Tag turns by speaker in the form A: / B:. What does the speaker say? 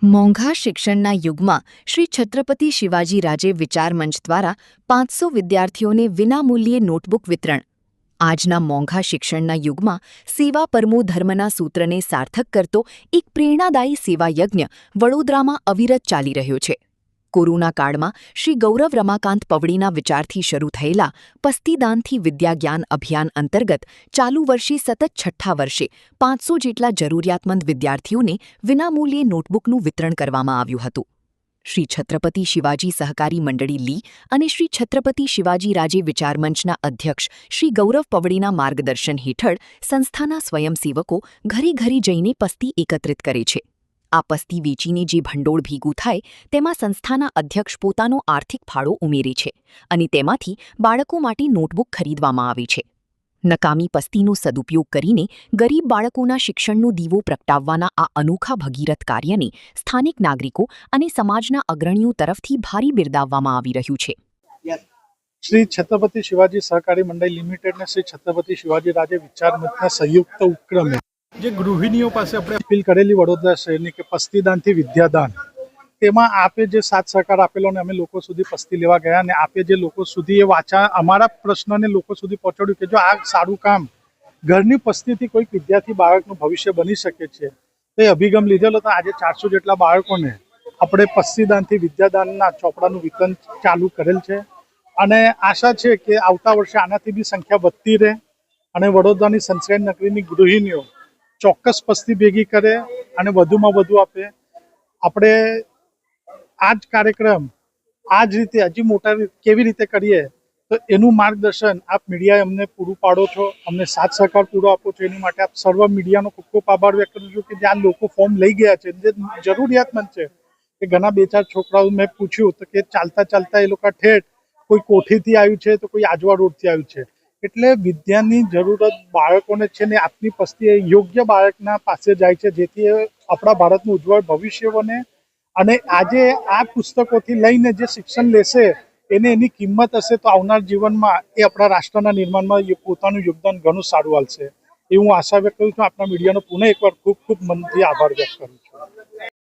A: મોંઘા શિક્ષણના યુગમાં શ્રી છત્રપતિ શિવાજી રાજે વિચાર મંચ દ્વારા 500 વિદ્યાર્થીઓને વિનામૂલ્યે નોટબુક વિતરણ। આજના મોંઘા શિક્ષણના યુગમાં સેવા પરમો ધર્મના સૂત્રને સાર્થક કરતો એક પ્રેરણાદાયી સેવા યજ્ઞ વડોદરામાં અવિરત ચાલી રહ્યો છે। કોરોના કાળમાં શ્રી ગૌરવ રમાકાંત પવડીના વિચારથી શરૂ થયેલા પસ્તીદાનથી વિદ્યાજ્ઞાન અભિયાન અંતર્ગત ચાલુ વર્ષે સતત છઠ્ઠા વર્ષે 500 જેટલા જરૂરિયાતમંદ વિદ્યાર્થીઓને વિનામૂલ્યે નોટબુકનું વિતરણ કરવામાં આવ્યું હતું। શ્રી છત્રપતિ શિવાજી સહકારી મંડળી લી અને શ્રી છત્રપતિ શિવાજી રાજે વિચારમંચના અધ્યક્ષ શ્રી ગૌરવ પવડીના માર્ગદર્શન હેઠળ સંસ્થાના સ્વયંસેવકો ઘરે ઘરે જઈને પસ્તી એકત્રિત કરે છે। આ પસ્તી વેચીને જે ભંડોળ ભેગું થાય તેમાં સંસ્થાના અધ્યક્ષ પોતાનો આર્થિક ફાળો ઉમેરે છે અને તેમાંથી બાળકો માટે નોટબુક ખરીદવામાં આવે છે। નકામી પસ્તીનો સદુપયોગ કરીને ગરીબ બાળકોના શિક્ષણનો દીવો પ્રગટાવવાના આ અનોખા ભગીરથ કાર્યને સ્થાનિક નાગરિકો અને સમાજના અગ્રણીઓ તરફથી ભારે બિરદાવવામાં આવી રહ્યું છે।
B: શ્રી છત્રપતિ શિવાજી સહકારી મંડળ લિમિટેડ ને શ્રી છત્રપતિ શિવાજી રાજે વિચાર મંચના સંયુક્ત ઉપક્રમે જે ગૃહિણીઓ પાસે આપણે અપીલ કરેલી વડોદરા શહેરની કે પસ્તીદાનથી વિદ્યાદાન, તેમાં આપે જે સાથ સહકાર આપેલો ને અમે લોકો સુધી પસ્તી લેવા ગયા અને આપે જે લોકો સુધી એ વાંચા અમારા પ્રશ્નને લોકો સુધી પહોંચાડ્યું કે જો આ સારું કામ ઘરની પસ્તીથી કોઈક વિદ્યાર્થી બાળકનું ભવિષ્ય બની શકે છે તો એ અભિગમ લીધેલો। તો આજે 400 જેટલા બાળકોને આપણે પસ્તીદાનથી વિદ્યાદાનના ચોપડાનું વિતરણ ચાલુ કરેલ છે અને આશા છે કે આવતા વર્ષે આનાથી બી સંખ્યા વધતી રહે અને વડોદરાની સંસ્કારી નગરીની ગૃહિણીઓ ચોક્કસ પસ્તી ભેગી કરે અને વધુમાં વધુ આપે। આપણે આ જ કાર્યક્રમ આ જ રીતે હજી મોટા કેવી રીતે કરીએ તો એનું માર્ગદર્શન આપ મીડિયાએ અમને પૂરું પાડો છો, અમને સાથ સહકાર પૂરો આપો છો। એની માટે આપ સર્વ મીડિયાનો ખૂબ ખૂબ આભાર વ્યક્ત કરું છું કે જ્યાં લોકો ફોર્મ લઈ ગયા છે, જે જરૂરિયાતમંદ છે કે ઘણા 2-4 છોકરાઓ મેં પૂછ્યું તો કે ચાલતા ચાલતા એ લોકો ઠેઠ કોઈ કોઠીથી આવ્યું છે તો કોઈ આજવા રોડથી આવ્યું છે। એટલે વિદ્યાની જરૂરત બાળકોને છે ને આપની પસ્તી યોગ્ય બાળકના પાસે જાય છે જેથી આપણા ભારતનું ઉજ્જવળ ભવિષ્ય બને અને આજે આ પુસ્તકોથી લઈને જે શિક્ષણ લેશે એને એની કિંમત હશે તો આવનાર જીવનમાં એ આપણા રાષ્ટ્રના નિર્માણમાં પોતાનું યોગદાન ઘણું સારું આલશે। એ હું આશા વ્યક્ત કરું છું। આપણા મીડિયાનો પુનઃ એકવાર ખૂબ ખૂબ મનથી આભાર વ્યક્ત કરું છું।